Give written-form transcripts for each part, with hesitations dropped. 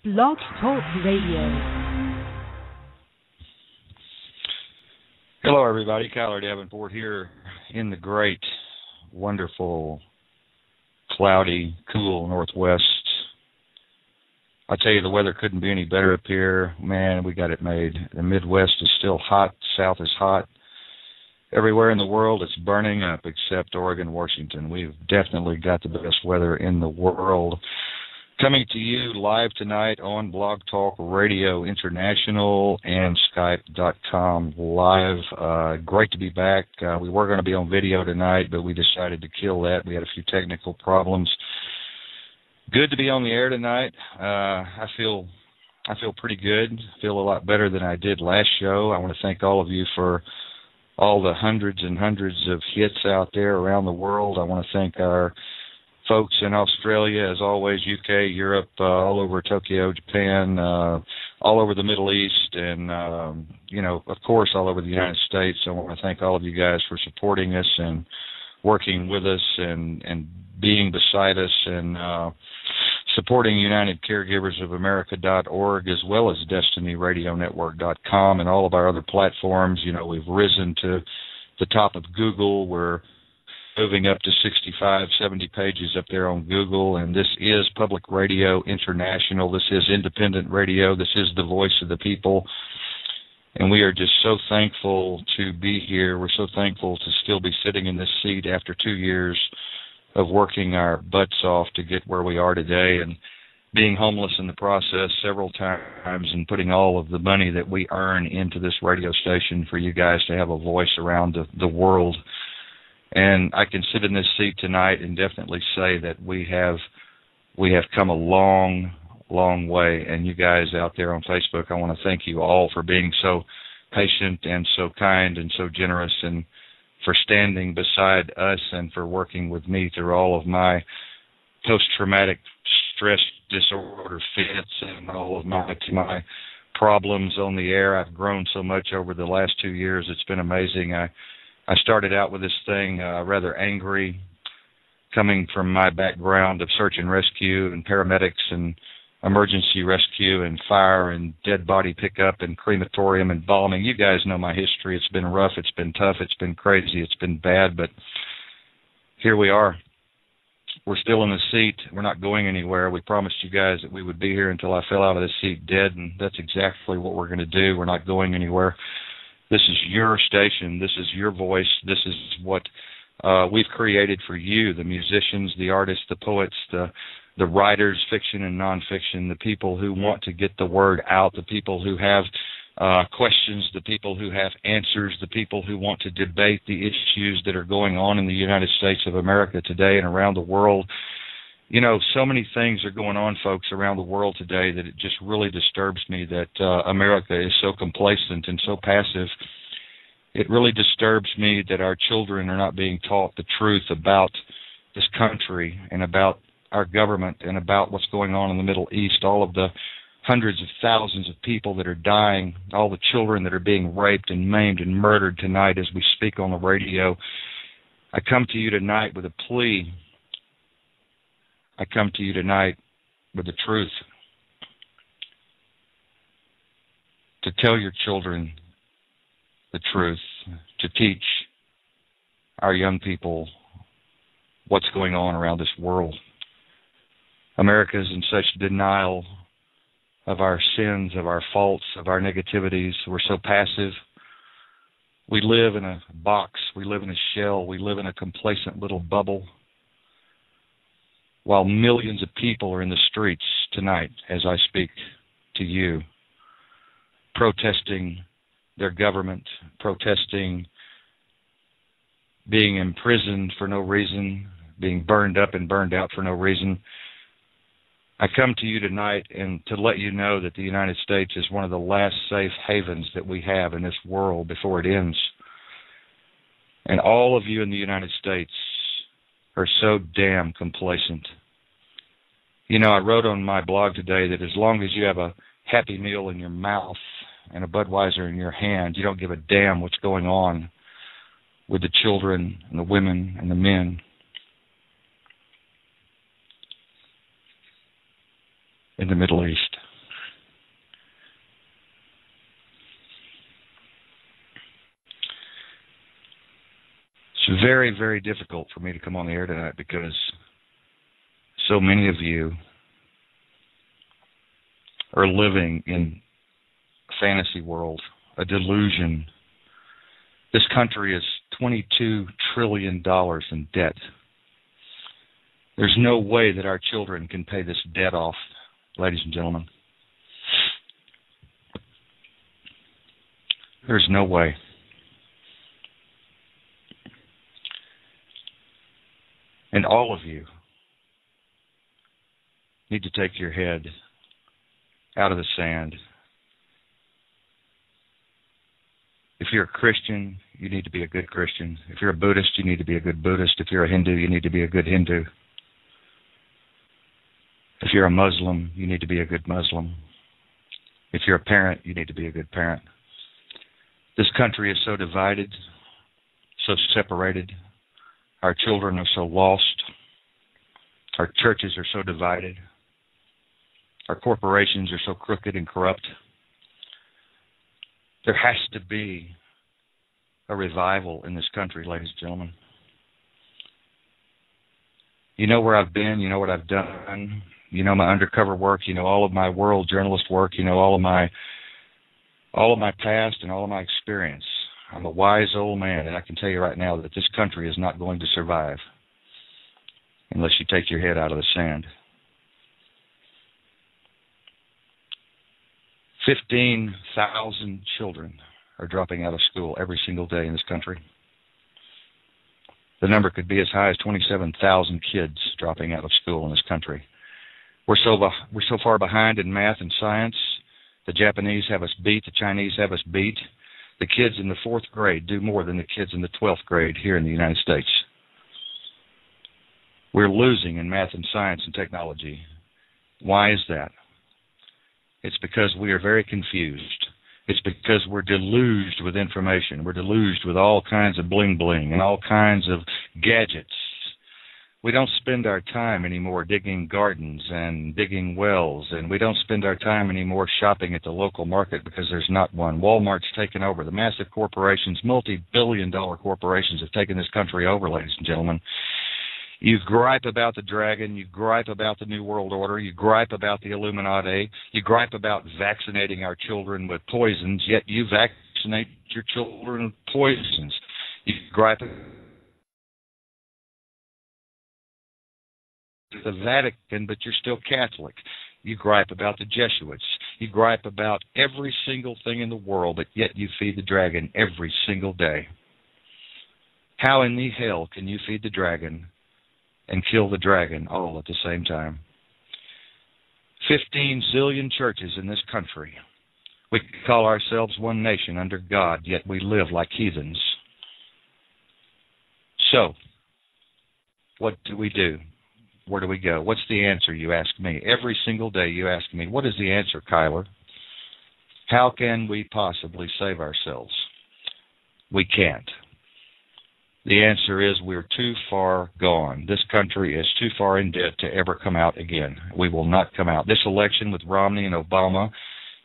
Blog Talk Radio. Hello, everybody. Kyler Davenport here in the great, wonderful, cloudy, cool Northwest. I tell you, the weather couldn't be any better up here. Man, we got it made. The Midwest is still hot. South is hot. Everywhere in the world, it's burning up except Oregon, Washington. We've definitely got the best weather in the world. Coming to you live tonight on Blog Talk Radio International and Skype.com live. Great to be back. We were going to be on video tonight, but we decided to kill that. We had a few technical problems. Good to be on the air tonight. I feel pretty good. I feel a lot better than I did last show. I want to thank all of you for all the hundreds and hundreds of hits out there around the world. I want to thank our folks in Australia, as always, UK, Europe, all over Tokyo, Japan, all over the Middle East, and, of course, all over the United States. I want to thank all of you guys for supporting us and working with us and being beside us and supporting UnitedCaregiversOfAmerica.org as well as DestinyRadioNetwork.com and all of our other platforms. You know, we've risen to the top of Google. We're moving up to 65, 70 pages up there on Google, and this is Public Radio International. This is independent radio. This is the voice of the people, and we are just so thankful to be here. We're so thankful to still be sitting in this seat after 2 years of working our butts off to get where we are today and being homeless in the process several times and putting all of the money that we earn into this radio station for you guys to have a voice around the world. And I can sit in this seat tonight and definitely say that we have come a long, long way. And you guys out there on Facebook, I want to thank you all for being so patient and so kind and so generous, and for standing beside us and for working with me through all of my post-traumatic stress disorder fits and all of my problems on the air. I've grown so much over the last 2 years. It's been amazing. I started out with this thing rather angry, coming from my background of search and rescue and paramedics and emergency rescue and fire and dead body pickup and crematorium and embalming. You guys know my history. It's been rough. It's been tough. It's been crazy. It's been bad. But here we are. We're still in the seat. We're not going anywhere. We promised you guys that we would be here until I fell out of the seat dead, and that's exactly what we're going to do. We're not going anywhere. This is your station. This is your voice. This is what we've created for you, the musicians, the artists, the poets, the writers, fiction and nonfiction, the people who want to get the word out, the people who have questions, the people who have answers, the people who want to debate the issues that are going on in the United States of America today and around the world. You know, so many things are going on, folks, around the world today that it just really disturbs me that America is so complacent and so passive. It really disturbs me that our children are not being taught the truth about this country and about our government and about what's going on in the Middle East, all of the hundreds of thousands of people that are dying, all the children that are being raped and maimed and murdered tonight as we speak on the radio. I come to you tonight with a plea. I come to you tonight with the truth. To tell your children the truth, to teach our young people what's going on around this world. America is in such denial of our sins, of our faults, of our negativities. We're so passive. We live in a box. We live in a shell. We live in a complacent little bubble, while millions of people are in the streets tonight as I speak to you, protesting their government, protesting being imprisoned for no reason, being burned up and burned out for no reason. I come to you tonight and to let you know that the United States is one of the last safe havens that we have in this world before it ends. And all of you in the United States are so damn complacent. You know, I wrote on my blog today that as long as you have a Happy Meal in your mouth and a Budweiser in your hand, you don't give a damn what's going on with the children and the women and the men. in the Middle East. very, very difficult for me to come on the air tonight because so many of you are living in a fantasy world, a delusion. This country is $22 trillion in debt. There's no way that our children can pay this debt off, ladies and gentlemen. There's no way. And all of you need to take your head out of the sand. If you're a Christian, you need to be a good Christian. If you're a Buddhist, you need to be a good Buddhist. If you're a Hindu, you need to be a good Hindu. If you're a Muslim, you need to be a good Muslim. If you're a parent, you need to be a good parent. This country is so divided, so separated. Our children are so lost. Our churches are so divided. Our corporations are so crooked and corrupt. There has to be a revival in this country, ladies and gentlemen. You know where I've been. You know what I've done. You know my undercover work. You know all of my world journalist work. You know all of my past and all of my experience. I'm a wise old man, and I can tell you right now that this country is not going to survive unless you take your head out of the sand. 15,000 children are dropping out of school every single day in this country. The number could be as high as 27,000 kids dropping out of school in this country. We're so far behind in math and science. The Japanese have us beat. The Chinese have us beat. The kids in the 4th grade do more than the kids in the 12th grade here in the United States. We're losing in math and science and technology. Why is that? It's because we are very confused. It's because we're deluged with information. We're deluged with all kinds of bling-bling and all kinds of gadgets. We don't spend our time anymore digging gardens and digging wells, and we don't spend our time anymore shopping at the local market because there's not one. Walmart's taken over. The massive corporations, multi-billion-dollar corporations have taken this country over, ladies and gentlemen. You gripe about the dragon. You gripe about the New World Order. You gripe about the Illuminati. You gripe about vaccinating our children with poisons, yet you vaccinate your children with poisons. You gripe the Vatican, but you're still Catholic. You gripe about the Jesuits. You gripe about every single thing in the world, but yet you feed the dragon every single day. How in the hell can you feed the dragon and kill the dragon all at the same time? 15 zillion churches in this country. We call ourselves one nation under God, yet we live like heathens. So, what do we do? Where do we go? What's the answer, you ask me? Every single day you ask me, what is the answer, Kiler? How can we possibly save ourselves? We can't. The answer is we're too far gone. This country is too far in debt to ever come out again. We will not come out. This election with Romney and Obama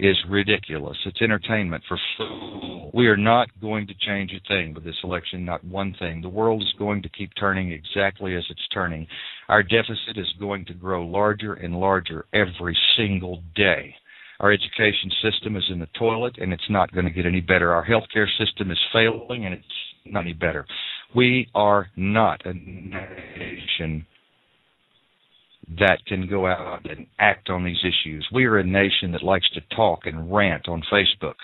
is ridiculous. It's entertainment for fools. We are not going to change a thing with this election, not one thing. The world is going to keep turning exactly as it's turning. Our deficit is going to grow larger and larger every single day. Our education system is in the toilet, and it's not going to get any better. Our healthcare system is failing, and it's not any better. We are not a nation that can go out and act on these issues. We are a nation that likes to talk and rant on Facebook.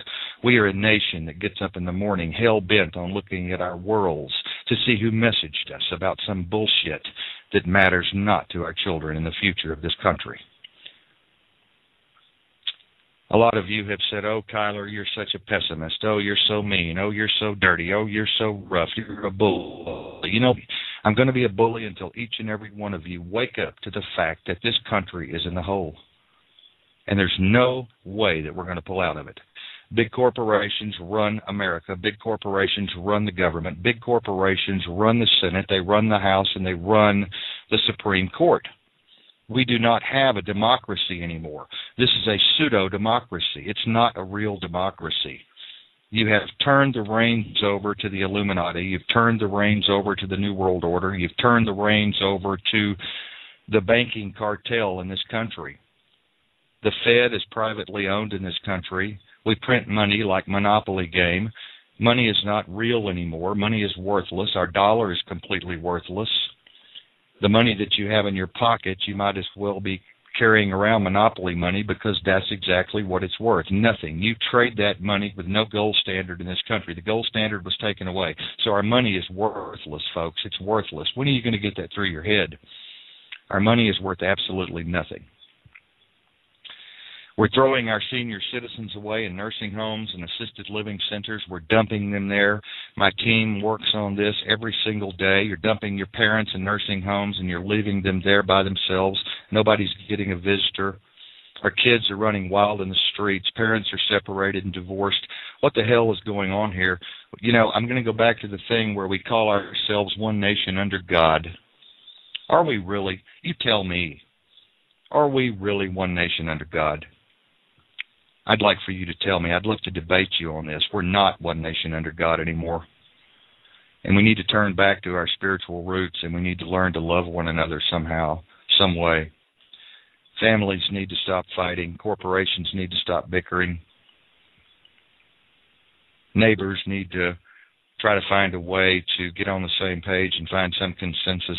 We are a nation that gets up in the morning hell-bent on looking at our worlds to see who messaged us about some bullshit that matters not to our children and the future of this country. A lot of you have said, oh, Kiler, you're such a pessimist. Oh, you're so mean. Oh, you're so dirty. Oh, you're so rough. You're a bully. You know, I'm going to be a bully until each and every one of you wake up to the fact that this country is in the hole. And there's no way that we're going to pull out of it. Big corporations run America. Big corporations run the government. Big corporations run the Senate. They run the House, and they run the Supreme Court. We do not have a democracy anymore. This is a pseudo-democracy. It's not a real democracy. You have turned the reins over to the Illuminati. You've turned the reins over to the New World Order. You've turned the reins over to the banking cartel in this country. The Fed is privately owned in this country. We print money like Monopoly game. Money is not real anymore. Money is worthless. Our dollar is completely worthless. The money that you have in your pocket, you might as well be carrying around Monopoly money because that's exactly what it's worth. Nothing. You trade that money with no gold standard in this country. The gold standard was taken away. So our money is worthless, folks. It's worthless. When are you going to get that through your head? Our money is worth absolutely nothing. We're throwing our senior citizens away in nursing homes and assisted living centers. We're dumping them there. My team works on this every single day. You're dumping your parents in nursing homes and you're leaving them there by themselves. Nobody's getting a visitor. Our kids are running wild in the streets. Parents are separated and divorced. What the hell is going on here? You know, I'm going to go back to the thing where we call ourselves one nation under God. Are we really? You tell me. Are we really one nation under God? I'd like for you to tell me. I'd love to debate you on this. We're not one nation under God anymore. And we need to turn back to our spiritual roots, and we need to learn to love one another somehow, some way. Families need to stop fighting. Corporations need to stop bickering. Neighbors need to try to find a way to get on the same page and find some consensus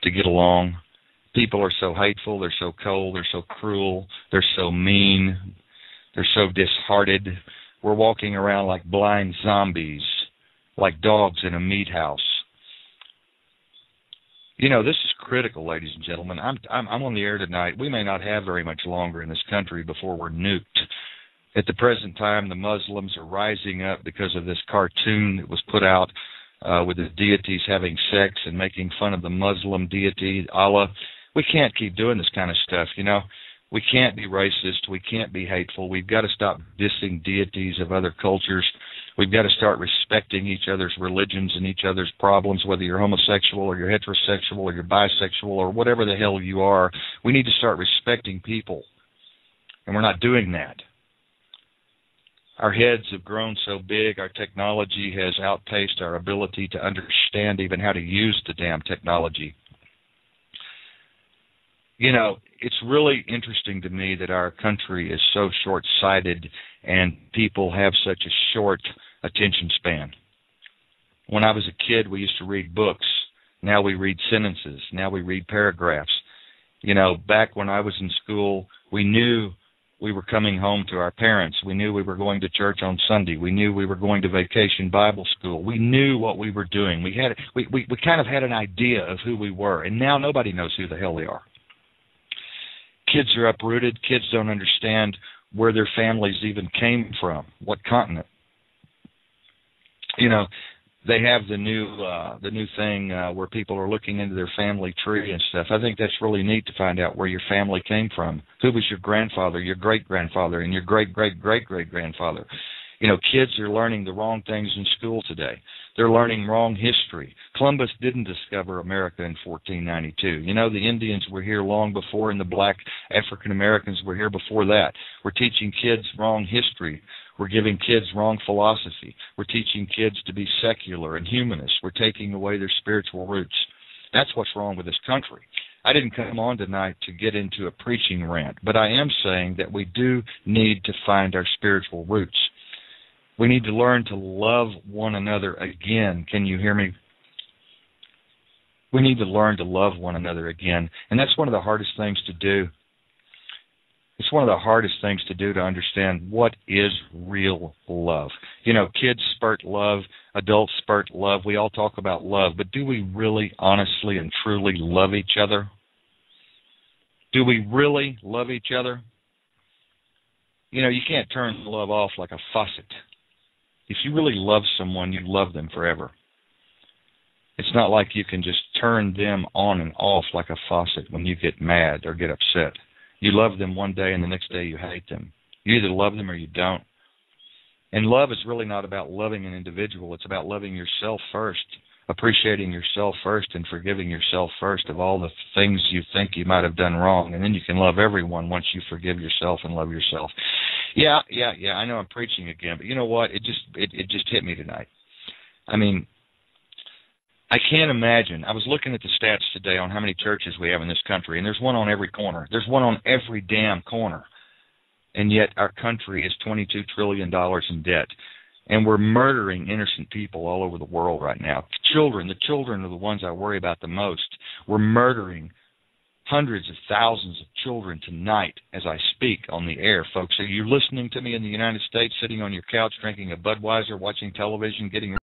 to get along. People are so hateful. They're so cold. They're so cruel. They're so mean. They're so disheartened. We're walking around like blind zombies, like dogs in a meat house. You know, this is critical, ladies and gentlemen. I'm on the air tonight. We may not have very much longer in this country before we're nuked. At the present time, the Muslims are rising up because of this cartoon that was put out with the deities having sex and making fun of the Muslim deity, Allah. We can't keep doing this kind of stuff, you know. We can't be racist. We can't be hateful. We've got to stop dissing deities of other cultures. We've got to start respecting each other's religions and each other's problems, whether you're homosexual or you're heterosexual or you're bisexual or whatever the hell you are. We need to start respecting people, and we're not doing that. Our heads have grown so big, our technology has outpaced our ability to understand even how to use the damn technology. You know, it's really interesting to me that our country is so short-sighted and people have such a short attention span. When I was a kid, we used to read books. Now we read sentences. Now we read paragraphs. You know, back when I was in school, we knew we were coming home to our parents. We knew we were going to church on Sunday. We knew we were going to vacation Bible school. We knew what we were doing. We kind of had an idea of who we were, and now nobody knows who the hell they are. Kids are uprooted. Kids don't understand where their families even came from, what continent. You know, they have the new thing where people are looking into their family tree and stuff. I think that's really neat to find out where your family came from. Who was your grandfather, your great-grandfather, and your great-great-great-great-grandfather? You know, kids are learning the wrong things in school today. They're learning wrong history. Columbus didn't discover America in 1492. You know, the Indians were here long before, and the black African Americans were here before that. We're teaching kids wrong history. We're giving kids wrong philosophy. We're teaching kids to be secular and humanist. We're taking away their spiritual roots. That's what's wrong with this country. I didn't come on tonight to get into a preaching rant, but I am saying that we do need to find our spiritual roots. We need to learn to love one another again. Can you hear me? We need to learn to love one another again, and that's one of the hardest things to do. It's one of the hardest things to do to understand what is real love. You know, kids spurt love, adults spurt love. We all talk about love, but do we really, honestly, and truly love each other? Do we really love each other? You know, you can't turn love off like a faucet. If you really love someone, you love them forever. It's not like you can just turn them on and off like a faucet when you get mad or get upset. You love them one day and the next day you hate them. You either love them or you don't. And love is really not about loving an individual. It's about loving yourself first, appreciating yourself first, and forgiving yourself first of all the things you think you might have done wrong. And then you can love everyone once you forgive yourself and love yourself. Yeah. I know I'm preaching again, but you know what? It just hit me tonight. I mean, I can't imagine. I was looking at the stats today on how many churches we have in this country, and there's one on every corner. There's one on every damn corner. And yet our country is $22 trillion in debt. And we're murdering innocent people all over the world right now. The children are the ones I worry about the most. We're murdering hundreds of thousands of children tonight as I speak on the air, folks. Are you listening to me in the United States, sitting on your couch, drinking a Budweiser, watching television, getting